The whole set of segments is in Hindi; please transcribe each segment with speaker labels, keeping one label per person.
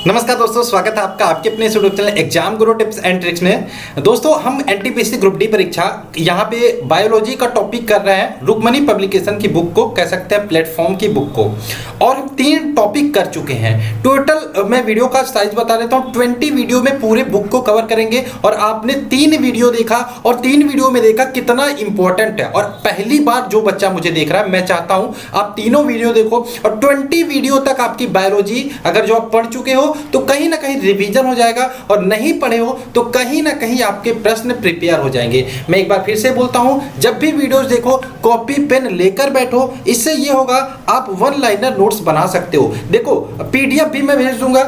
Speaker 1: नमस्कार दोस्तों, स्वागत है आपका आपके अपने YouTube channel exam Guru tips and tricks में। दोस्तों हम एनटीपीसी ग्रुप डी परीक्षा यहाँ पे बायोलॉजी का टॉपिक कर रहे हैं। रुक्मणी पब्लिकेशन की बुक को कह सकते हैं, प्लेटफॉर्म की बुक को, और हम 3 टॉपिक कर चुके हैं। टोटल मैं वीडियो का साइज बता देता हूँ, 20 वीडियो में पूरे बुक को कवर करेंगे। और आपने 3 वीडियो देखा और 3 वीडियो में देखा कितना इंपॉर्टेंट है। और पहली बार जो बच्चा मुझे देख रहा है, मैं चाहता हूँ आप तीनों वीडियो देखो और 20 वीडियो तक आपकी बायोलॉजी अगर जो आप पढ़ चुके हो तो कहीं ना कहीं रिवीजन हो जाएगा, और नहीं पढ़े हो तो कहीं ना कहीं आपके प्रश्न प्रिपेयर हो जाएंगे। मैं एक बार फिर से बोलता हूं, जब भी वीडियोस देखो कॉपी पेन लेकर बैठो। इससे ये होगा आप वन लाइनर नोट्स बना सकते हो। देखो पीडीएफ भी मैं भेज दूंगा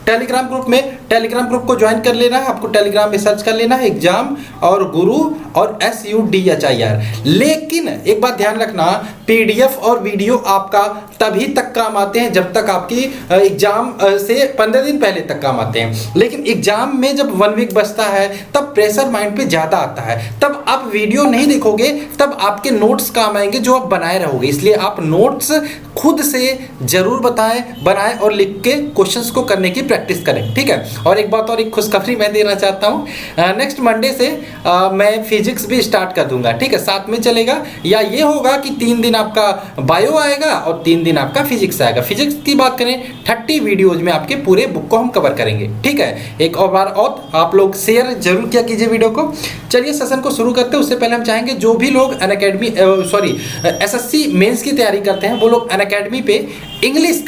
Speaker 1: टेलीग्राम ग्रुप में। टेलीग्राम ग्रुप को ज्वाइन कर लेना है, आपको टेलीग्राम में सर्च कर लेना है एग्जाम और गुरु और SUDHIR। लेकिन एक बात ध्यान रखना, पीडीएफ और वीडियो आपका तभी तक काम आते हैं जब तक आपकी एग्जाम से 15 दिन पहले तक काम आते हैं। लेकिन एग्जाम में जब 1 वीक बचता है तब प्रेशर माइंड पे ज़्यादा आता है, तब आप वीडियो नहीं देखोगे, तब आपके नोट्स काम आएंगे जो आप बनाए रहोगे। इसलिए आप नोट्स खुद से जरूर बनाएं और लिख के क्वेश्चंस को करने की प्रैक्टिस करें, ठीक है। और एक बात और, एक खुशखबरी मैं देना चाहता हूँ, नेक्स्ट मंडे से मैं फिजिक्स भी स्टार्ट कर दूंगा, ठीक है। साथ में चलेगा, या ये होगा कि 3 दिन आपका बायो आएगा और 3 दिन आपका फिजिक्स आएगा। फिजिक्स की बात करें 30 वीडियोज में आपके पूरे बुक को हम कवर करेंगे, ठीक है। एक और बार और आप लोग शेयर जरूर किया कीजिए वीडियो को। चलिए सेशन को शुरू करते हैं। उससे पहले हम चाहेंगे जो भी लोग अनअकैडमी SSC मेंस की तैयारी करते हैं वो लोग अनअकैडमी पे इंग्लिश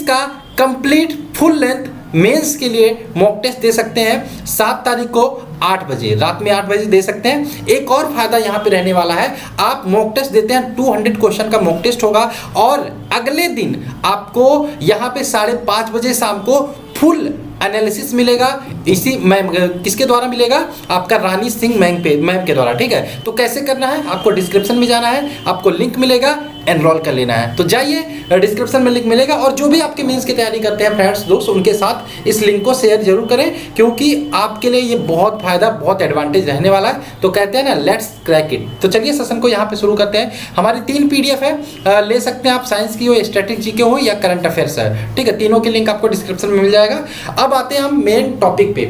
Speaker 1: का कंप्लीट फुल लेंथ मेंस के लिए मॉक टेस्ट दे सकते हैं 7 तारीख को 8 बजे, रात में 8 बजे दे सकते हैं। एक और फायदा यहाँ पे रहने वाला है, आप मॉक टेस्ट देते हैं 200 क्वेश्चन का मॉक टेस्ट होगा, और अगले दिन आपको यहाँ पे 5:30 बजे शाम को फुल एनालिसिस मिलेगा। इसी मैम किसके द्वारा मिलेगा? आपका रानी सिंह मैम के द्वारा, ठीक है। तो कैसे करना है, आपको डिस्क्रिप्शन में जाना है, आपको लिंक मिलेगा, एनरोल कर लेना है। तो जाइए, डिस्क्रिप्शन में लिंक मिलेगा। और जो भी आपके मेंस की तैयारी करते हैं फ्रेंड्स दोस्त, उनके साथ इस लिंक को शेयर जरूर करें, क्योंकि आपके लिए ये बहुत फायदा, बहुत एडवांटेज रहने वाला है। तो कहते हैं ना, लेट्स क्रैक इट। तो चलिए सेशन को यहाँ पे शुरू करते हैं। हमारी 3 PDF है, ले सकते हैं आप, साइंस की हो, स्टैटिस्टिक्स की हो, या करंट अफेयर्स है, ठीक है। तीनों की लिंक आपको डिस्क्रिप्शन में मिल जाएगा। अब आते हैं हम मेन टॉपिक पे,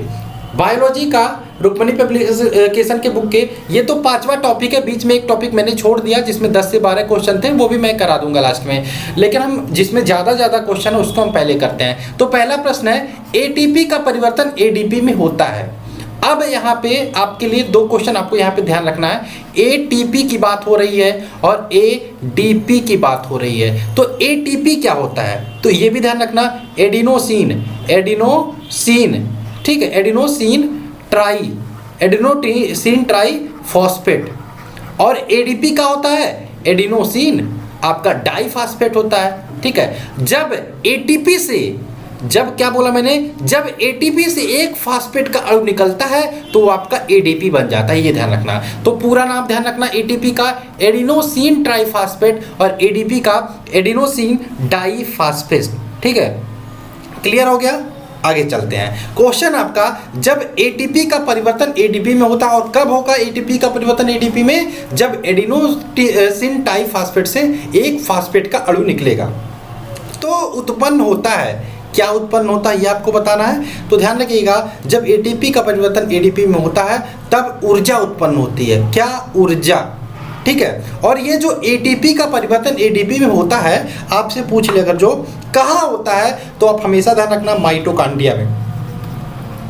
Speaker 1: बायोलॉजी का रुक्मणी पब्लिकेशन के बुक के। ये तो 5वां टॉपिक है, बीच में एक टॉपिक मैंने छोड़ दिया जिसमें 10 से 12 क्वेश्चन थे, वो भी मैं करा दूंगा लास्ट में। लेकिन हम जिसमें ज़्यादा क्वेश्चन है उसको हम पहले करते हैं। तो पहला प्रश्न है, ATP का परिवर्तन ADP में होता है। अब यहाँ पे आपके लिए 2 क्वेश्चन आपको यहाँ पे ध्यान रखना है। ATP की बात हो रही है और ADP की बात हो रही है। तो ATP क्या होता है, तो ये भी ध्यान रखना, एडिनोसिन, ठीक है, एडिनोसिन ट्राई फॉस्फेट। और ADP का होता है एडिनोसिन आपका डाइफॉस्फेट होता है, ठीक है। जब ATP से, जब क्या बोला मैंने, जब ATP से एक फॉस्फेट का अणु निकलता है तो वो आपका ADP बन जाता है, ये ध्यान रखना। तो पूरा नाम ध्यान रखना, ATP का एडिनोसिन ट्राइफॉस्फेट और ADP का एडिनोसिन डाइफॉस्फेट, ठीक है। क्लियर हो गया? आगे चलते हैं। क्वेश्चन आपका, जब ATP का परिवर्तन ADP में होता है, और कब होगा ATP का परिवर्तन ADP में? जब एडिनोसिन डाइफॉस्फेट से एक फॉस्फेट का अणु निकलेगा तो उत्पन्न होता है। क्या उत्पन्न होता है ये आपको बताना है। तो ध्यान रखिएगा, जब ATP का परिवर्तन ADP में होता है तब ऊर्जा उत्पन्न होती है। क्या? ऊर्जा, ठीक है। और ये जो ATP का परिवर्तन ADP में होता है, आपसे पूछ ले अगर जो कहाँ होता है, तो आप हमेशा ध्यान रखना, माइटोकांड्रिया में।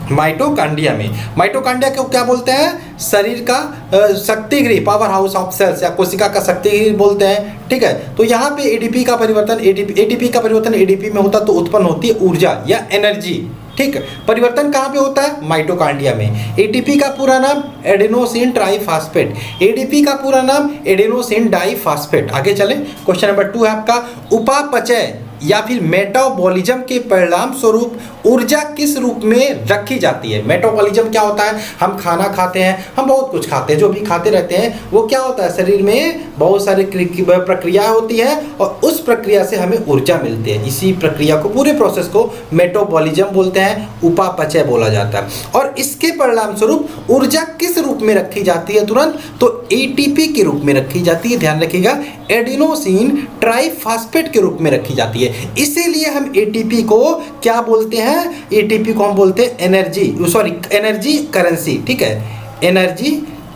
Speaker 1: माइटोकांड्रिया को क्या बोलते हैं? शरीर का शक्तिगृह, पावर हाउस ऑफ सेल्स, या कोशिका का शक्तिगृह बोलते हैं, ठीक है। तो यहाँ पे ATP का परिवर्तन ADP में होता तो उत्पन्न होती है ऊर्जा या एनर्जी, ठीक है। परिवर्तन कहाँ पे होता है? माइटोकांड्रिया में। ATP का पूरा नाम एडिनोसिन ट्राइफॉस्फेट, ADP का पूरा नाम एडिनोसिन डाइफॉस्फेट। आगे चलें, क्वेश्चन नंबर 2 है आपका, उपापचय या फिर मेटाबॉलिज्म के परिणाम स्वरूप ऊर्जा किस रूप में रखी जाती है? मेटाबॉलिज्म क्या होता है? हम खाना खाते हैं, हम बहुत कुछ खाते हैं, जो भी खाते रहते हैं वो क्या होता है, शरीर में बहुत सारी प्रक्रिया होती है और उस प्रक्रिया से हमें ऊर्जा मिलती है। इसी प्रक्रिया को, पूरे प्रोसेस को मेटाबॉलिज्म बोलते हैं, उपापचय बोला जाता है। और इसके परिणाम स्वरूप ऊर्जा किस रूप में रखी जाती है तुरंत? तो ATP के रूप में रखी जाती है। ध्यान रखिएगा, एडिनोसिन ट्राइफॉस्फेट के रूप में रखी जाती है। है। इसीलिए हम एटीपी को क्या बोलते हैं, एटीपी को हम बोलते हैं एनर्जी, सॉरी एनर्जी करेंसी, ठीक है, एनर्जी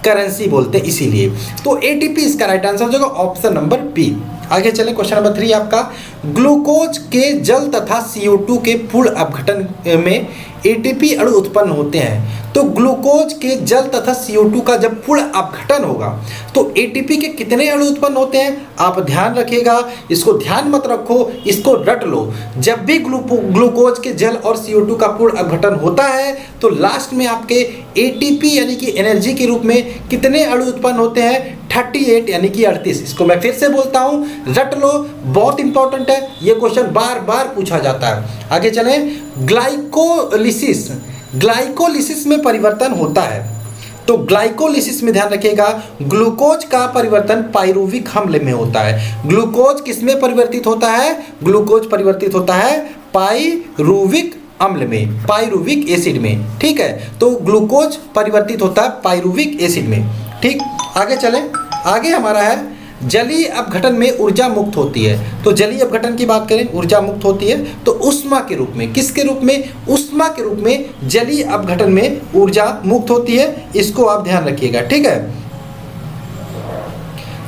Speaker 1: करेंसी बोलते हैं इसीलिए। तो एटीपी इसका राइट आंसर हो जाएगा ऑप्शन नंबर बी। आगे चले, क्वेश्चन नंबर 3 आपका, ग्लूकोज के जल तथा CO2 के पूर्ण अपघटन में एटीपी अणु उत्पन्न होते हैं। तो ग्लूकोज के जल तथा CO2 का जब पूर्ण अपघटन होगा तो एटीपी के कितने अणु उत्पन्न होते हैं, आप ध्यान रखिएगा, इसको ध्यान मत रखो, इसको रट लो। जब भी ग्लूकोज के जल और CO2 का पूर्ण अपघटन होता है तो लास्ट में आपके एटीपी यानी कि एनर्जी के रूप में कितने अणु उत्पन्न होते हैं, 38 यानी कि 38। इसको मैं फिर से बोलता हूँ, रट लो, बहुत इंपॉर्टेंट है, ये क्वेश्चन बार बार पूछा जाता है। आगे चलें, ग्लाइकोलिसिस में परिवर्तन होता है। तो ग्लाइकोलिसिस में ध्यान रखिएगा, ग्लूकोज का परिवर्तन पाइरुविक अम्ल में होता है। ग्लूकोज किस में परिवर्तित होता है, ग्लूकोज परिवर्तित होता है पाइरुविक अम्ल में, पाइरुविक एसिड में, ठीक है। तो ग्लूकोज परिवर्तित होता है पाइरुविक एसिड में, ठीक। आगे चलें, आगे हमारा है जलीय अपघटन में ऊर्जा मुक्त होती है। तो जलीय अपघटन की बात करें, ऊर्जा मुक्त होती है तो उष्मा के रूप में, किसके रूप में, उष्मा के रूप में जलीय अपघटन में ऊर्जा मुक्त होती है, इसको आप ध्यान रखिएगा, ठीक है।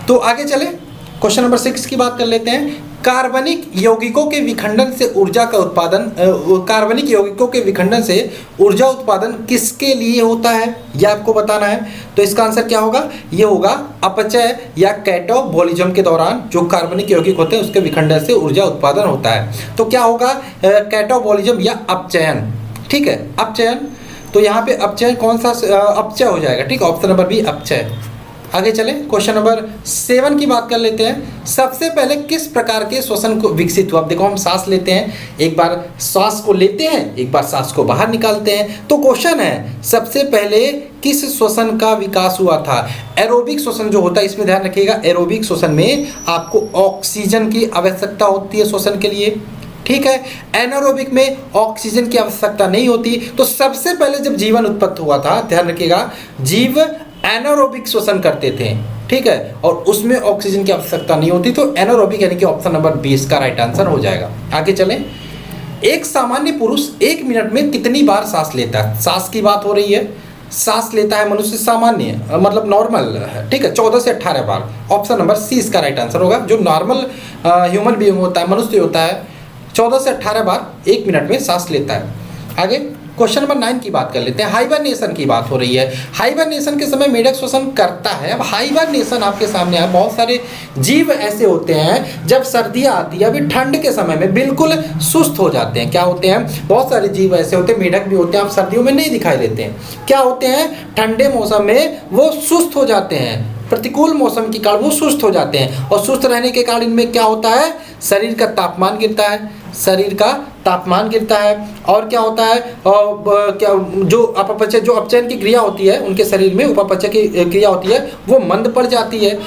Speaker 1: तो आगे चले, क्वेश्चन नंबर 6 की बात कर लेते हैं। कार्बनिक यौगिकों के विखंडन से ऊर्जा का उत्पादन, कार्बनिक यौगिकों के विखंडन से ऊर्जा उत्पादन किसके लिए होता है, यह आपको बताना है। तो इसका आंसर क्या होगा, ये होगा अपचय या कैटाबॉलिज्म के दौरान जो कार्बनिक यौगिक होते हैं उसके विखंडन से ऊर्जा उत्पादन होता है। तो क्या होगा, कैटाबॉलिज्म या अपचयन, ठीक है, अपचयन। तो यहाँ पे अपचयन कौन सा, अपचय हो जाएगा, ठीक, ऑप्शन नंबर बी अपचय। आगे चलें, क्वेश्चन नंबर 7 की बात कर लेते हैं। सबसे पहले किस प्रकार के श्वसन को विकसित हुआ। अब देखो, हम सांस लेते हैं, एक बार सांस को लेते हैं, एक बार सांस को बाहर निकालते हैं। तो क्वेश्चन है, सबसे पहले किस श्वसन का विकास हुआ था। एरोबिक श्वसन जो होता है, इसमें ध्यान रखिएगा, एरोबिक श्वसन में आपको ऑक्सीजन की आवश्यकता होती है श्वसन के लिए, ठीक है। एनारोबिक में ऑक्सीजन की आवश्यकता नहीं होती। तो सबसे पहले जब जीवन उत्पत्ति हुआ था, ध्यान रखिएगा, जीव एनारोबिक श्वसन करते थे, ठीक है, और उसमें ऑक्सीजन की आवश्यकता नहीं होती। तो एनारोबिक यानी कि ऑप्शन नंबर 20 का राइट आंसर हो जाएगा। आगे चलें, एक सामान्य पुरुष 1 मिनट में कितनी बार सांस लेता है। सांस की बात हो रही है, सांस लेता है मनुष्य सामान्य, मतलब नॉर्मल, ठीक है, 14 से 18 बार। ऑप्शन नंबर सी इसका राइट आंसर होगा। जो नॉर्मल ह्यूमन बीइंग होता है, मनुष्य होता है, 14 से 18 बार 1 मिनट में सांस लेता है। आगे क्वेश्चन नंबर 9 की बात कर लेते हैं। हाइबरनेशन की बात हो रही है। हाइबरनेशन के समय मेढक श्वसन करता है। अब हाइबरनेशन आपके सामने है, बहुत सारे जीव ऐसे होते हैं जब सर्दियाँ आती है, अभी ठंड के समय में बिल्कुल सुस्त हो जाते हैं। क्या होते हैं, बहुत सारे जीव ऐसे होते हैं, मेढक भी होते हैं, आप सर्दियों में नहीं दिखाई देते हैं। क्या होते हैं, ठंडे मौसम में वो सुस्त हो जाते हैं, प्रतिकूल मौसम के कारण वो सुस्त हो जाते हैं, और सुस्त रहने के कारण इनमें क्या होता है, शरीर का तापमान गिरता है, शरीर का तापमान गिरता है। और क्या होता है, क्या जो अपचय, जो अपचयन की क्रिया होती है उनके शरीर में, उपपचय की क्रिया होती है, वो मंद पड़ जाती है।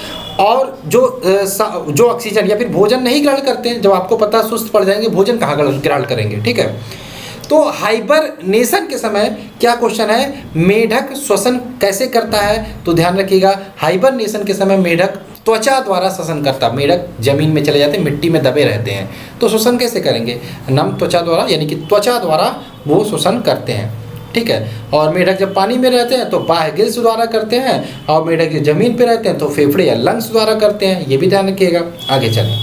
Speaker 1: और जो ऑक्सीजन या फिर भोजन नहीं ग्रहण करते हैं, जब आपको पता सुस्त पड़ जाएंगे, भोजन कहाँ ग्रहण करेंगे, ठीक है। तो हाइबरनेशन के समय क्या क्वेश्चन है, मेढक श्वसन कैसे करता है। तो ध्यान रखिएगा, हाइबरनेशन के समय मेढक त्वचा द्वारा श्वसन करता है। मेढक जमीन में चले जाते हैं, मिट्टी में दबे रहते हैं, तो श्वसन कैसे करेंगे, नम त्वचा द्वारा, यानी कि त्वचा द्वारा वो श्वसन करते हैं, ठीक है। और मेढक जब पानी में रहते हैं तो बाह्य गिल्स द्वारा करते हैं, और मेढक जमीन पर रहते हैं तो फेफड़े या लंग्स द्वारा करते हैं, ये भी ध्यान रखिएगा। आगे चलें,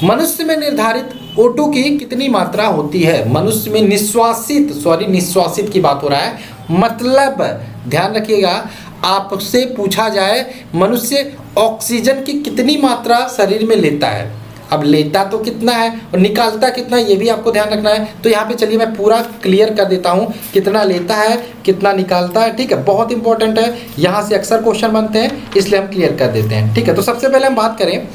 Speaker 1: मनुष्य में निर्धारित O2 की कितनी मात्रा होती है। मनुष्य में निश्वासित की बात हो रहा है, मतलब ध्यान रखिएगा, आपसे पूछा जाए मनुष्य ऑक्सीजन की कितनी मात्रा शरीर में लेता है। अब लेता तो कितना है और निकालता कितना है, ये भी आपको ध्यान रखना है। तो यहाँ पे चलिए मैं पूरा क्लियर कर देता हूँ, कितना लेता है, कितना निकालता है, ठीक है, बहुत इंपॉर्टेंट है, यहाँ से अक्सर क्वेश्चन बनते हैं, इसलिए हम क्लियर कर देते हैं, ठीक है। तो सबसे पहले हम बात करें,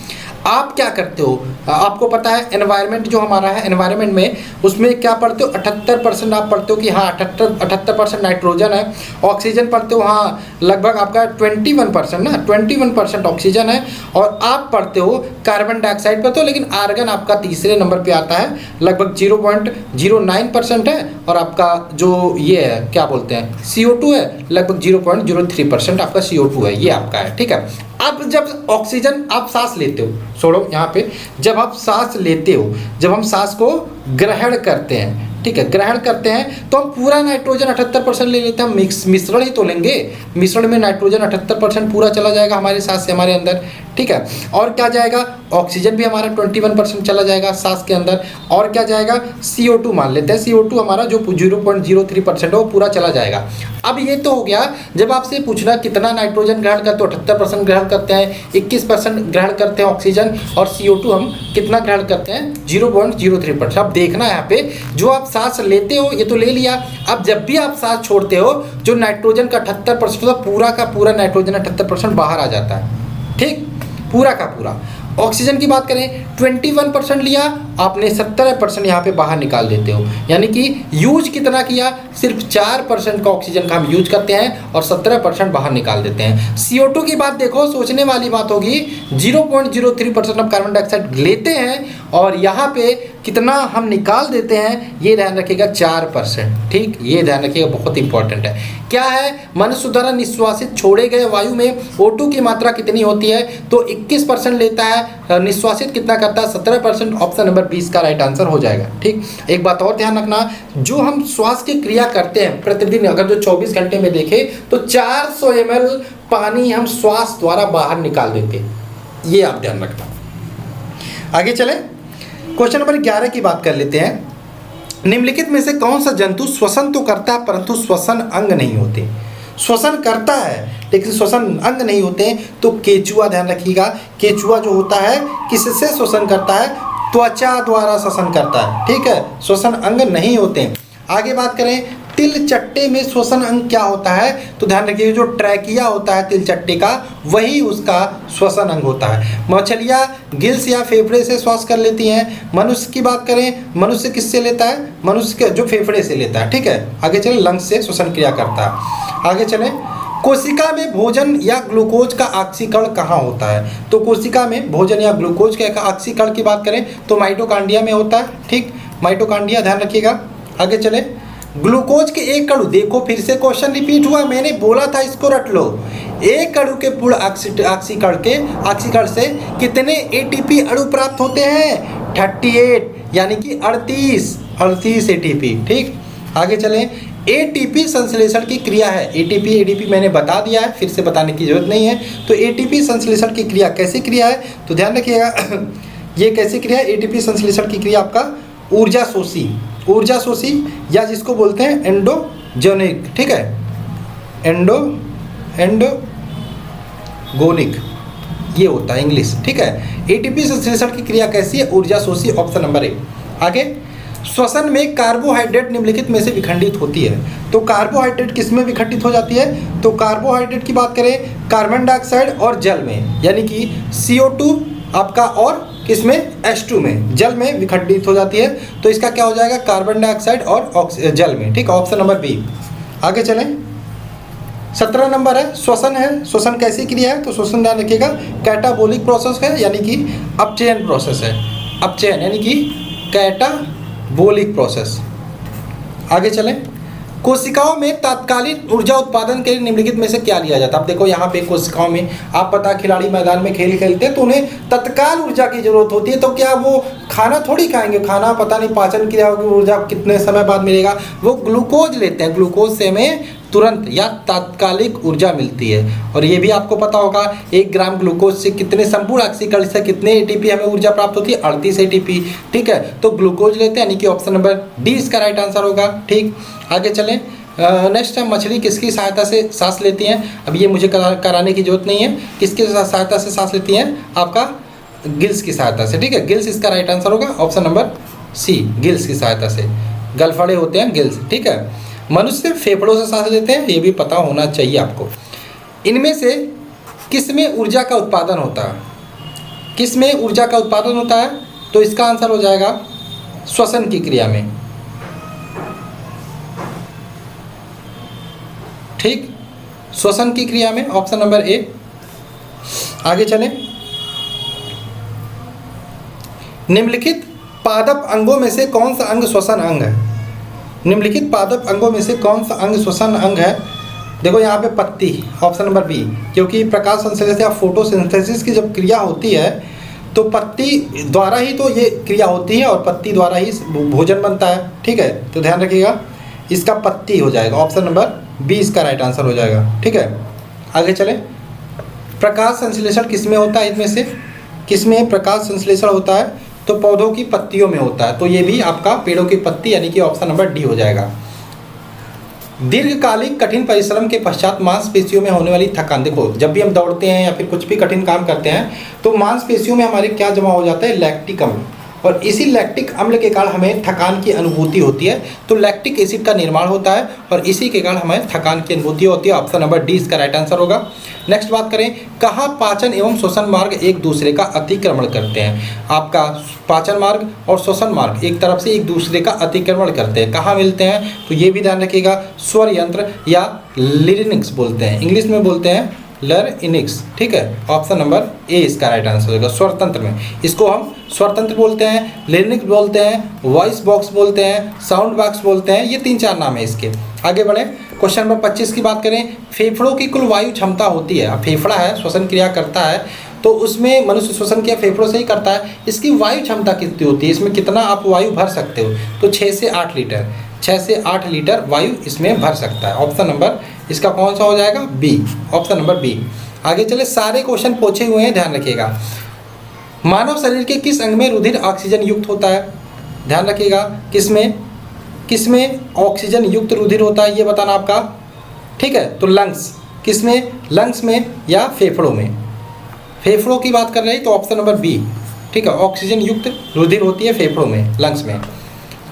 Speaker 1: आप क्या करते हो, आपको पता है एनवायरनमेंट जो हमारा है, एनवायरनमेंट में उसमें क्या पढ़ते हो, 78% आप पढ़ते हो कि हाँ 78% नाइट्रोजन है। ऑक्सीजन पढ़ते हो, हाँ लगभग आपका 21% ना, 21% ऑक्सीजन है। और आप पढ़ते हो कार्बन डाइऑक्साइड पढ़ते हो, लेकिन आर्गन आपका तीसरे नंबर पे आता है, लगभग 0.09% है। और आपका जो ये है क्या बोलते हैं CO2 है, लगभग 0.03% आपका CO2 है, ये आपका है, ठीक है। अब जब ऑक्सीजन आप सांस लेते हो, छोड़ो यहाँ पे, जब आप सांस लेते हो, जब हम सांस को ग्रहण करते हैं, ठीक है, ग्रहण करते हैं तो हम पूरा नाइट्रोजन 78% ले लेते हैं। हम मिश्रण ही तो लेंगे, मिश्रण में नाइट्रोजन 78% पूरा चला जाएगा हमारे सांस से हमारे अंदर, ठीक है। और क्या जाएगा, ऑक्सीजन भी हमारा 21% चला जाएगा सांस के अंदर। और क्या जाएगा, CO2 मान लेते हैं, CO2 हमारा जो 0.03% है वो पूरा चला जाएगा। अब ये तो हो गया, जब आपसे पूछना कितना नाइट्रोजन ग्रहण करते हो, 78% ग्रहण करते हैं, 21% ग्रहण करते हैं ऑक्सीजन, और CO2 हम कितना ग्रहण करते हैं, 0.03%। अब देखना यहाँ पे, जो आप सांस लेते हो ये तो ले लिया, अब जब भी आप सांस छोड़ते हो जो नाइट्रोजन का 78% होता है, पूरा का पूरा नाइट्रोजन 78% बाहर आ जाता है, ठीक, पूरा का पूरा। ऑक्सीजन की बात करें 21% लिया आपने, 17% यहाँ पे बाहर निकाल देते हो, यानी कि यूज कितना किया, सिर्फ 4% का ऑक्सीजन का हम यूज करते हैं और 17% बाहर निकाल देते हैं। CO2 की बात देखो, सोचने वाली बात होगी, 0.03% हम कार्बन डाइऑक्साइड लेते हैं और यहाँ पे कितना हम निकाल देते हैं, ये ध्यान रखिएगा 4%, ठीक, ये ध्यान रखिएगा, बहुत इंपॉर्टेंट है। क्या है, मनुष्य द्वारा निश्वासित छोड़े गए वायु में O2 की मात्रा कितनी होती है, तो 21% लेता है, निश्वासित कितना करता है, 17%। ऑप्शन नंबर 20 का राइट आंसर हो जाएगा, ठीक। एक बात और ध्यान रखना, जो हम श्वास की क्रिया करते हैं प्रतिदिन, अगर जो 24 घंटे में देखें तो 400 ml पानी हम श्वास द्वारा बाहर निकाल देते हैं, ये आप ध्यान रखना। आगे चले, क्वेश्चन नंबर 11 की बात कर लेते हैं। निम्नलिखित में से कौन सा जंतु श्वसन तो करता है परंतु श्वसन अंग नहीं होते। श्वसन करता है लेकिन श्वसन अंग नहीं होते हैं, तो केचुआ, ध्यान रखिएगा, केचुआ जो होता है किससे श्वसन करता है, त्वचा द्वारा श्वसन करता है, ठीक है, श्वसन अंग नहीं होते हैं। आगे बात करें, तिल चट्टे में श्वसन अंग क्या होता है, तो ध्यान रखिए जो ट्रैकिया होता है तिल चट्टे का, वही उसका श्वसन अंग होता है। मछलियाँ गिल्स या फेफड़े से श्वास कर लेती हैं। मनुष्य की बात करें, मनुष्य किससे लेता है, मनुष्य के जो फेफड़े से लेता है, ठीक है। आगे चले, लंग्स से श्वसन क्रिया करता है। आगे चले, कोशिका में भोजन या ग्लूकोज का ऑक्सीकरण कहाँ होता है, तो कोशिका में भोजन या ग्लूकोज का ऑक्सीकरण की बात करें तो माइटोकांड्रिया में होता है, ठीक, माइटोकांड्रिया, ध्यान रखिएगा। आगे चले, ग्लूकोज के एक अणु, देखो फिर से क्वेश्चन रिपीट हुआ, मैंने बोला था इसको रट लो, एक अणु के पूर्ण ऑक्सीकरण से कितने ATP अणु प्राप्त होते हैं, 38, यानी कि 38 ATP, ठीक। आगे चलें, ATP संश्लेषण की क्रिया है, ATP मैंने बता दिया है, फिर से बताने की जरूरत नहीं है। तो ATP संश्लेषण की क्रिया कैसी क्रिया है, तो ध्यान रखिएगा ये कैसी क्रिया है, ATP संश्लेषण की क्रिया आपका ऊर्जा शोषी या जिसको बोलते हैं एंडोजेनिक, ठीक है, एंडोगोनिक ये होता है इंग्लिश, ठीक है। ATP संश्लेषण की क्रिया कैसी है, ऊर्जा शोषी, ऑप्शन नंबर 1। आगे, श्वसन में कार्बोहाइड्रेट निम्नलिखित में से विखंडित होती है, तो कार्बोहाइड्रेट किस में विखंडित हो जाती है, तो कार्बोहाइड्रेट की बात करें कार्बन डाइऑक्साइड और जल में, यानी कि CO2 आपका और किसमें, H2 में, जल में विखंडित हो जाती है, तो इसका क्या हो जाएगा, कार्बन डाइऑक्साइड और जल में, ठीक, ऑप्शन नंबर बी। आगे चलें, 17 नंबर है, श्वसन है, श्वसन कैसी क्रिया है, तो श्वसन ध्यान रखिएगा कैटाबोलिक प्रोसेस है, यानी कि अपचयन प्रोसेस है, अपचयन यानी कि कैटाबोलिक प्रोसेस। आगे चलें, कोशिकाओं में तात्कालिक ऊर्जा उत्पादन के लिए निम्नलिखित में से क्या लिया जाता है। अब देखो यहाँ पे कोशिकाओं में, आप पता खिलाड़ी मैदान में खेल खेलते हैं तो उन्हें तत्काल ऊर्जा की जरूरत होती है, तो क्या वो खाना थोड़ी खाएंगे, खाना पता नहीं पाचन क्रिया होगी, ऊर्जा कितने समय बाद मिलेगा, वो ग्लूकोज लेते हैं, ग्लूकोज से हमें तुरंत या तात्कालिक ऊर्जा मिलती है। और ये भी आपको पता होगा 1 ग्राम ग्लूकोज से कितने संपूर्ण ऑक्सीकरण से कितने ATP हमें ऊर्जा प्राप्त होती है, 38 ATP, ठीक है। तो ग्लूकोज लेते हैं, यानी कि ऑप्शन नंबर डी इसका राइट आंसर होगा, ठीक। आगे चलें, नेक्स्ट है, मछली किसकी सहायता से सांस लेती हैं, अब ये मुझे कराने की जरूरत नहीं है, किसकी सहायता से सांस लेती हैं, आपका गिल्स की सहायता से, ठीक है, गिल्स इसका राइट आंसर होगा, ऑप्शन नंबर सी, गिल्स की सहायता से, गलफड़े होते हैं गिल्स, ठीक है। मनुष्य फेफड़ों से सांस लेते हैं, ये भी पता होना चाहिए आपको। इनमें से किस में ऊर्जा का उत्पादन होता है, किस में ऊर्जा का उत्पादन होता है, तो इसका आंसर हो जाएगा श्वसन की क्रिया में, ठीक, श्वसन की क्रिया में, ऑप्शन नंबर ए। आगे चलें, निम्नलिखित पादप अंगों में से कौन सा अंग श्वसन अंग है, निम्नलिखित पादप अंगों में से कौन सा अंग श्वसन अंग है, देखो यहाँ पे पत्ती, ऑप्शन नंबर बी, क्योंकि प्रकाश संश्लेषण या फोटोसिंथेसिस की जब क्रिया होती है तो पत्ती द्वारा ही तो ये क्रिया होती है और पत्ती द्वारा ही भोजन बनता है। ठीक है, तो ध्यान रखिएगा इसका पत्ती हो जाएगा, ऑप्शन नंबर बी इसका राइट आंसर हो जाएगा। ठीक है, आगे चले। प्रकाश संश्लेषण किसमें होता है, इनमें से किसमें प्रकाश संश्लेषण होता है? तो पौधों की पत्तियों में होता है, तो ये भी आपका पेड़ों की पत्ती यानी कि ऑप्शन नंबर डी हो जाएगा। दीर्घकालिक कठिन परिश्रम के पश्चात मांसपेशियों में होने वाली थकान, देखो जब भी हम दौड़ते हैं या फिर कुछ भी कठिन काम करते हैं तो मांसपेशियों में हमारे क्या जमा हो जाता है, लैक्टिक अम्ल, और इसी लैक्टिक अम्ल के कारण हमें थकान की अनुभूति होती है। तो लैक्टिक एसिड का निर्माण होता है और इसी के कारण हमें थकान की अनुभूति होती है, ऑप्शन नंबर डी इसका राइट आंसर होगा। नेक्स्ट बात करें, कहाँ पाचन एवं श्वसन मार्ग एक दूसरे का अतिक्रमण करते हैं? आपका पाचन मार्ग और श्वसन मार्ग एक तरफ से एक दूसरे का अतिक्रमण करते हैं, कहाँ मिलते हैं? तो ये भी ध्यान रखिएगा, स्वर यंत्र या लिरिनिक्स बोलते हैं, इंग्लिश में बोलते हैं लरिनिक्स। ठीक है, ऑप्शन नंबर ए इसका राइट आंसर होगा। स्वर तंत्र में इसको हम स्वर तंत्र बोलते हैं, लिरिनिक्स बोलते हैं, वॉइस बॉक्स बोलते हैं, साउंड बॉक्स बोलते हैं, ये 3-4 नाम है इसके। आगे बढ़े, क्वेश्चन नंबर 25 की बात करें, फेफड़ों की कुल वायु क्षमता होती है। अब फेफड़ा है, श्वसन क्रिया करता है, तो उसमें मनुष्य श्वसन क्रिया फेफड़ों से ही करता है, इसकी वायु क्षमता कितनी होती है, इसमें कितना आप वायु भर सकते हो? तो 6 से 8 लीटर, 6 से 8 लीटर वायु इसमें भर सकता है, ऑप्शन नंबर इसका कौन सा हो जाएगा? B, option number B. आगे चले, सारे क्वेश्चन पूछे हुए हैं, ध्यान रखिएगा। मानव शरीर के किस अंग में रुधिर ऑक्सीजन युक्त होता है? ध्यान रखिएगा, किसमें ऑक्सीजन युक्त रुधिर होता है ये बताना आपका। ठीक है, तो लंग्स, किसमें? लंग्स में या फेफड़ों में? फेफड़ों की बात कर रहे हैं तो ऑप्शन नंबर बी। ठीक है, ऑक्सीजन युक्त रुधिर होती है फेफड़ों में, लंग्स में।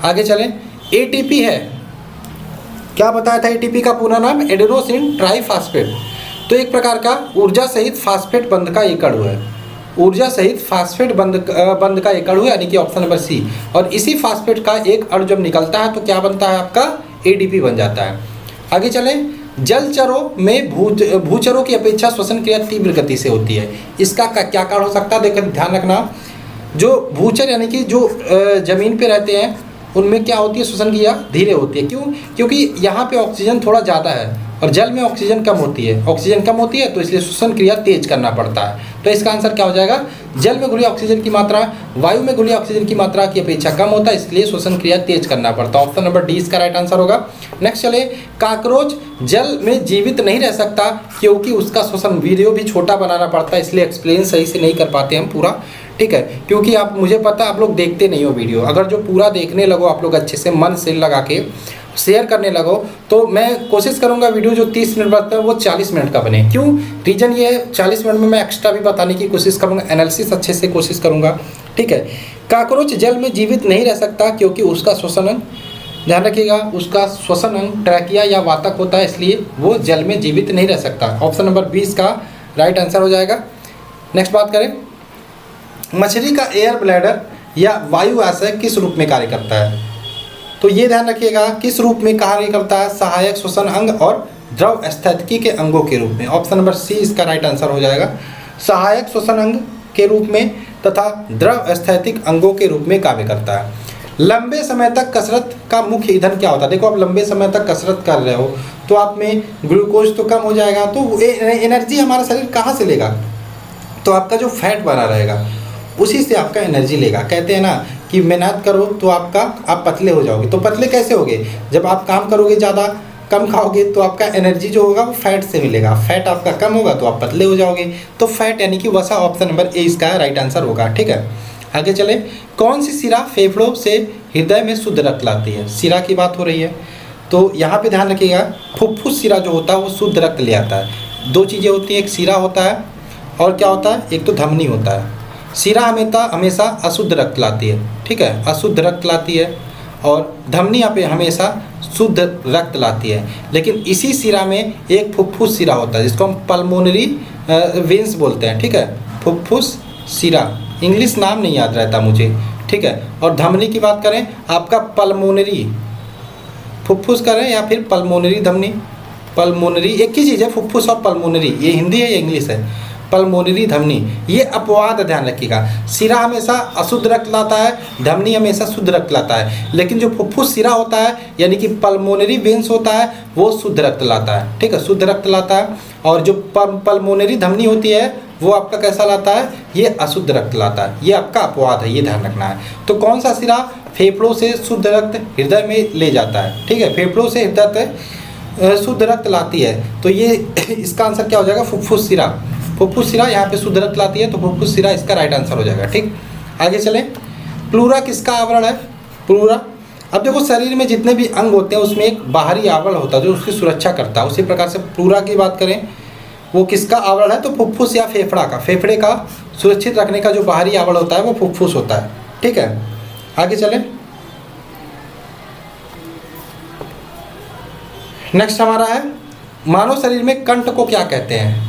Speaker 1: आगे चलें, एटीपी है, क्या बताया था एटीपी का पूरा नाम? Adenosine triphosphate. तो एक प्रकार का ऊर्जा सहित फास्फेट बंध का एक अणु है, ऊर्जा सहित फास्फेट बंध का एक अणु है, यानी कि ऑप्शन नंबर सी। और इसी फास्फेट का एक अणु जब निकलता है तो क्या बनता है आपका? एडीपी बन जाता है। आगे चलें, जलचरों में भूचरों की अपेक्षा श्वसन क्रिया तीव्र गति से होती है, इसका क्या कारण हो सकता है? देखिए ध्यान रखना, जो भूचर यानी कि जो जमीन पे रहते हैं उनमें क्या होती है, श्वसन क्रिया धीरे होती है। क्यों? क्योंकि यहाँ पे ऑक्सीजन थोड़ा ज़्यादा है और जल में ऑक्सीजन कम होती है, ऑक्सीजन कम होती है तो इसलिए श्वसन क्रिया तेज करना पड़ता है। तो इसका आंसर क्या हो जाएगा? जल में घुली ऑक्सीजन की मात्रा वायु में घुली ऑक्सीजन की मात्रा की अपेक्षा कम होता है, इसलिए श्वसन क्रिया तेज करना पड़ता है, ऑप्शन नंबर डी इसका राइट आंसर होगा। नेक्स्ट चले, काकरोच जल में जीवित नहीं रह सकता क्योंकि उसका श्वसन, वीडियो भी छोटा बनाना पड़ता है इसलिए एक्सप्लेन सही से नहीं कर पाते हम पूरा। ठीक है, क्योंकि आप, मुझे पता आप लोग देखते नहीं हो वीडियो, अगर जो पूरा देखने लगो आप लोग अच्छे से मन से लगा के शेयर करने लगो तो मैं कोशिश करूंगा वीडियो जो 30 मिनट बनता है वो 40 मिनट का बने। क्यों? रीजन ये है, 40 मिनट में मैं एक्स्ट्रा भी बताने की कोशिश करूंगा, एनालिसिस अच्छे से कोशिश करूंगा। ठीक है, काकरोच जल में जीवित नहीं रह सकता क्योंकि उसका श्वसन अंग, ध्यान रखिएगा, उसका श्वसन अंग ट्रैकिया या वातक होता है, इसलिए वो जल में जीवित नहीं रह सकता, ऑप्शन नंबर 20 का राइट आंसर हो जाएगा। नेक्स्ट बात करें, मछली का एयर ब्लैडर या वायु आशय किस रूप में कार्य करता है? तो ये ध्यान रखिएगा, किस रूप में कार्य करता है? सहायक श्वसन अंग और द्रव स्थैतिकी के अंगों के रूप में, ऑप्शन नंबर सी इसका राइट आंसर हो जाएगा। सहायक श्वसन अंग के रूप में तथा द्रव स्थैतिक अंगों के रूप में कार्य करता है। लंबे समय तक कसरत का मुख्य ईंधन क्या होता है? देखो आप लंबे समय तक कसरत कर रहे हो तो आप में ग्लूकोज तो कम हो जाएगा, तो एनर्जी हमारा शरीर कहाँ से लेगा? तो आपका जो फैट बना रहेगा उसी से आपका एनर्जी लेगा। कहते हैं ना कि मेहनत करो तो आप पतले हो जाओगे, तो पतले कैसे होगे? जब आप काम करोगे, ज़्यादा कम खाओगे तो आपका एनर्जी जो होगा वो फैट से मिलेगा, फैट आपका कम होगा तो आप पतले हो जाओगे। तो फैट यानी कि वसा, ऑप्शन नंबर ए इसका राइट आंसर होगा। ठीक है, आगे चले, कौन सी शिरा फेफड़ों से हृदय में शुद्ध रक्त लाती है? शिरा की बात हो रही है तो यहाँ पे ध्यान रखिएगा, फुफ्फुस शिरा जो होता है वो शुद्ध रक्त ले आता है। दो चीज़ें होती हैं, एक शिरा होता है और क्या होता है, एक तो धमनी होता है। शिरा हमेशा अशुद्ध रक्त लाती है, ठीक है, अशुद्ध रक्त लाती है, और धमनी यहाँ पे हमेशा शुद्ध रक्त लाती है। लेकिन इसी शिरा में एक फुफ्फुस शिरा होता है जिसको हम पल्मोनरी वेंस बोलते हैं। ठीक है, फुफ्फुस शिरा, इंग्लिश नाम नहीं याद रहता मुझे। ठीक है, और धमनी की बात करें, आपका पल्मोनरी, फुफ्फुस करें या फिर पल्मोनरी धमनी, पल्मोनरी एक ही चीज़ है, फुफ्फुस और पल्मोनरी, ये हिंदी है या इंग्लिश है? पल्मोनरी धमनी, ये अपवाद ध्यान रखिएगा। सिरा हमेशा अशुद्ध रक्त लाता है, धमनी हमेशा शुद्ध रक्त लाता है, लेकिन जो फुफ्फुस सिरा होता है यानी कि पल्मोनरी वेन्स होता है वो शुद्ध रक्त लाता है, ठीक है, शुद्ध रक्त लाता है। और जो पल्मोनरी धमनी होती है वो आपका कैसा लाता है, ये अशुद्ध रक्त लाता है, ये आपका अपवाद है, ये ध्यान रखना है। तो कौन सा सिरा फेफड़ों से शुद्ध रक्त हृदय में ले जाता है, ठीक है, फेफड़ों से हृदय तक शुद्ध रक्त लाती है, तो ये इसका आंसर क्या हो जाएगा, फुफ्फुस सिरा। फुफ्फुस सिरा यहाँ पे शुद्ध रक्त लाती है, तो फुफ्फुस सिरा इसका राइट आंसर हो जाएगा, ठीक। आगे चलें, प्लूरा किसका आवरण है, प्लूरा। अब देखो शरीर में जितने भी अंग होते हैं उसमें एक बाहरी आवरण होता है जो उसकी सुरक्षा करता है, उसी प्रकार से प्लूरा की बात करें वो किसका आवरण है, तो फुफ्फुस या फेफड़ा का, फेफड़े का सुरक्षित रखने का जो बाहरी आवरण होता है वो फुफ्फुस होता है, ठीक है। आगे चलें, नेक्स्ट हमारा है मानव शरीर में कंठ को क्या कहते हैं,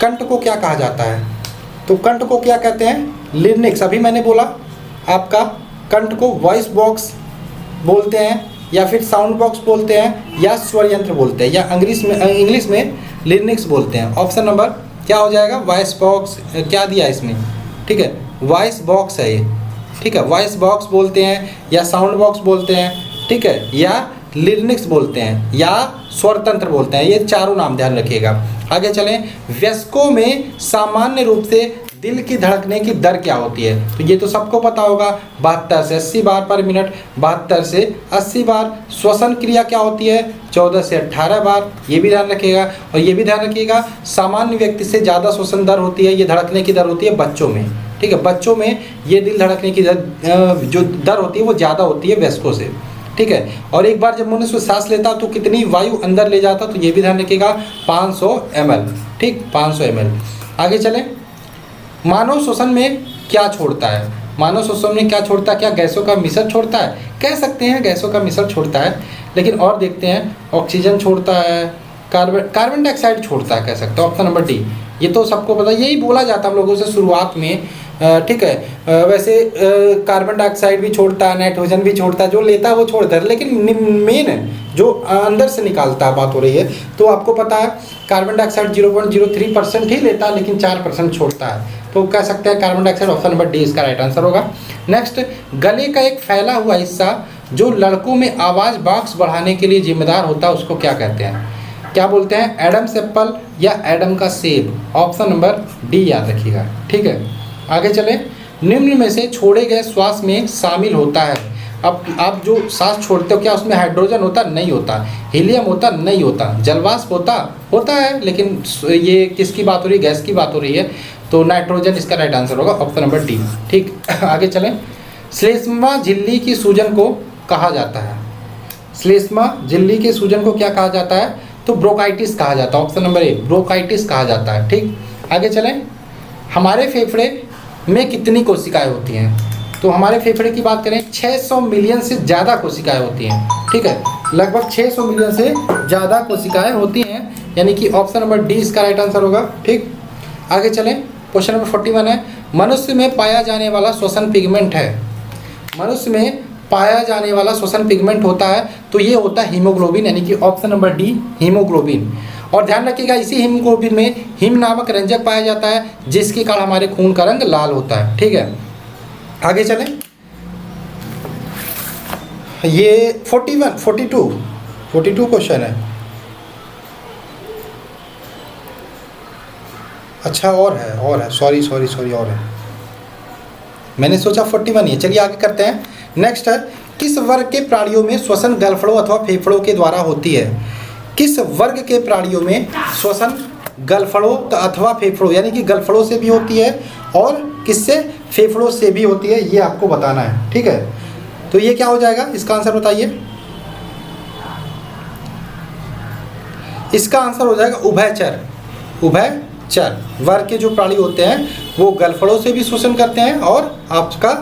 Speaker 1: कंठ को क्या कहा जाता है, तो कंठ को क्या कहते हैं, लिर्निक्स। अभी मैंने बोला आपका कंठ को वॉइस बॉक्स बोलते हैं या फिर साउंड बॉक्स बोलते हैं या स्वर यंत्र बोलते हैं या इंग्लिश में लिर्निक्स बोलते हैं। ऑप्शन नंबर क्या हो जाएगा, वॉइस बॉक्स, क्या दिया है इसमें, ठीक है, वॉइस बॉक्स है ये, ठीक है, वॉइस बॉक्स बोलते हैं या साउंड बॉक्स बोलते हैं, ठीक है, या लिर्निक्स बोलते हैं या स्वर तंत्र बोलते हैं, ये चारों नाम ध्यान रखिएगा। आगे चलें, वयस्कों में सामान्य रूप से दिल की धड़कने की दर क्या होती है, तो ये तो सबको पता होगा, 72 से 80 बार पर मिनट, 72 से 80 बार। श्वसन क्रिया क्या होती है, 14 से 18 बार, ये भी ध्यान रखिएगा। और ये भी ध्यान रखिएगा सामान्य व्यक्ति से ज़्यादा श्वसन दर होती है, ये धड़कने की दर होती है बच्चों में, ठीक है, बच्चों में ये दिल धड़कने की जो दर होती है वो ज़्यादा होती है वयस्कों से, ठीक है। और एक बार जब मनुष्य सांस लेता तो कितनी वायु अंदर ले जाता, तो ये भी ध्यान रखिएगा 500 ml, ठीक, 500 ml। आगे चलें, मानव श्वसन में क्या छोड़ता है, मानव श्वसन में क्या छोड़ता है, क्या गैसों का मिश्रण छोड़ता है, कह सकते हैं गैसों का मिश्रण छोड़ता है, लेकिन और देखते हैं, ऑक्सीजन छोड़ता है, कार्बन डाइऑक्साइड छोड़ता है, कह सकते हैं, ऑप्शन नंबर डी। ये तो सबको पता, यही बोला जाता है हम लोगों से शुरुआत में, ठीक है। वैसे कार्बन डाइऑक्साइड भी छोड़ता है, नाइट्रोजन भी छोड़ता है, जो लेता है वो छोड़ता है, लेकिन मेन जो अंदर से निकालता है बात हो रही है, तो आपको पता है कार्बन डाइऑक्साइड 0.03% ही लेता है, लेकिन 4% छोड़ता है, तो कह सकते हैं carbon dioxide, option number D इसका राइट आंसर होगा। नेक्स्ट, गले का एक फैला हुआ हिस्सा जो लड़कों में आवाज़ बॉक्स बढ़ाने के लिए जिम्मेदार होता है उसको क्या कहते हैं, क्या बोलते हैं, एडम्स एप्पल या एडम का सेब, ऑप्शन नंबर डी याद रखिएगा, ठीक है। आगे चलें, निम्न में से छोड़े गए श्वास में शामिल होता है, अब आप जो सांस छोड़ते हो क्या उसमें हाइड्रोजन होता, नहीं होता, हीलियम होता, नहीं होता, जलवाष्प होता है, लेकिन ये किसकी बात हो रही है, गैस की बात हो रही है, तो नाइट्रोजन इसका राइट आंसर होगा, ऑप्शन नंबर डी, ठीक। आगे चलें, श्लेष्मा झिल्ली की सूजन को कहा जाता है, श्लेष्मा झिल्ली के सूजन को क्या कहा जाता है, तो ब्रोंकाइटिस कहा जाता है, ऑप्शन नंबर ए, ब्रोंकाइटिस कहा जाता है, ठीक। आगे चलें, हमारे फेफड़े में कितनी कोशिकाएं होती हैं, तो हमारे फेफड़े की बात करें 600 मिलियन से ज़्यादा कोशिकाएं होती हैं, ठीक है, लगभग 600 मिलियन से ज़्यादा कोशिकाएं होती हैं, यानी कि ऑप्शन नंबर डी इसका राइट आंसर होगा, ठीक। आगे चलें, क्वेश्चन नंबर 41 है, मनुष्य में पाया जाने वाला श्वसन पिगमेंट है, मनुष्य में पाया जाने वाला श्वसन पिगमेंट होता है, तो ये होता है हीमोग्लोबिन, यानी कि ऑप्शन नंबर डी हीमोग्लोबिन। और ध्यान रखिएगा इसी हीमोग्लोबिन में हिम नामक रंजक पाया जाता है जिसके कारण हमारे खून का रंग लाल होता है, ठीक है। आगे चलें, ये 42 क्वेश्चन है, अच्छा और है, सॉरी और है, मैंने सोचा 41 ही है, चलिए आगे करते हैं। नेक्स्ट है, किस वर्ग के प्राणियों में श्वसन गलफड़ों अथवा फेफड़ों के द्वारा होती है, किस वर्ग के प्राणियों में श्वसन गलफड़ों अथवा फेफड़ों, यानी कि गलफड़ों से भी होती है और किससे, फेफड़ों से भी होती है, ये आपको बताना है, ठीक है। तो ये क्या हो जाएगा, इसका आंसर बताइए, इसका आंसर हो जाएगा उभयचर वर्ग के जो प्राणी होते हैं वो गलफड़ों से भी श्वसन करते हैं और आपका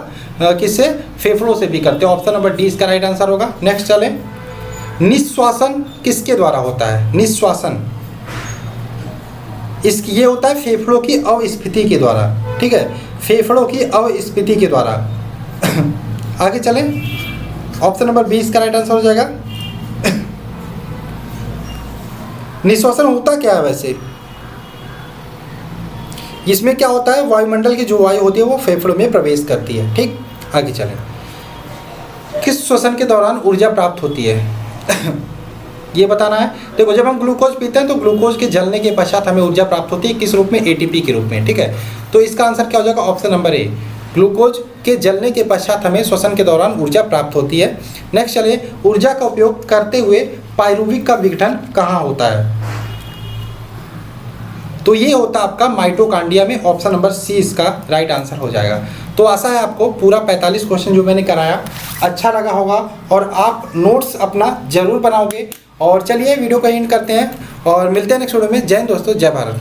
Speaker 1: किससे, फेफड़ों से भी करते हैं, ऑप्शन नंबर डी इसका राइट आंसर होगा। नेक्स्ट चलें, निश्वासन किसके द्वारा होता है, निश्वासन इसकी ये होता है फेफड़ों की अवस्फीति के द्वारा, ठीक है, फेफड़ों की अवस्फीति के द्वारा। आगे चलें, ऑप्शन नंबर बी इसका राइट आंसर हो जाएगा। निश्वासन होता क्या है वैसे, इसमें क्या होता है, वायुमंडल की जो वायु होती है वो फेफड़ों में प्रवेश करती है। ठीक, आगे चलें। किस श्वसन के दौरान ऊर्जा प्राप्त होती है ये बताना है। देखो, जब हम ग्लूकोज पीते हैं तो ग्लूकोज के जलने के पश्चात हमें ऊर्जा प्राप्त होती है, किस रूप में, एटीपी के रूप में। ठीक है, तो इसका आंसर क्या हो जाएगा, ऑप्शन नंबर ए, ग्लूकोज के जलने के पश्चात हमें श्वसन के दौरान ऊर्जा प्राप्त होती है। नेक्स्ट चलिए, ऊर्जा का उपयोग करते हुए पाइरुविक का विघटन कहाँ होता है, तो ये होता है आपका माइटोकांड्रिया में। ऑप्शन नंबर सी इसका राइट आंसर हो जाएगा। तो आशा है आपको पूरा 45 क्वेश्चन जो मैंने कराया अच्छा लगा होगा और आप नोट्स अपना जरूर बनाओगे। और चलिए वीडियो को एंड करते हैं और मिलते हैं नेक्स्ट वीडियो में। जय हिंद दोस्तों, जय भारत।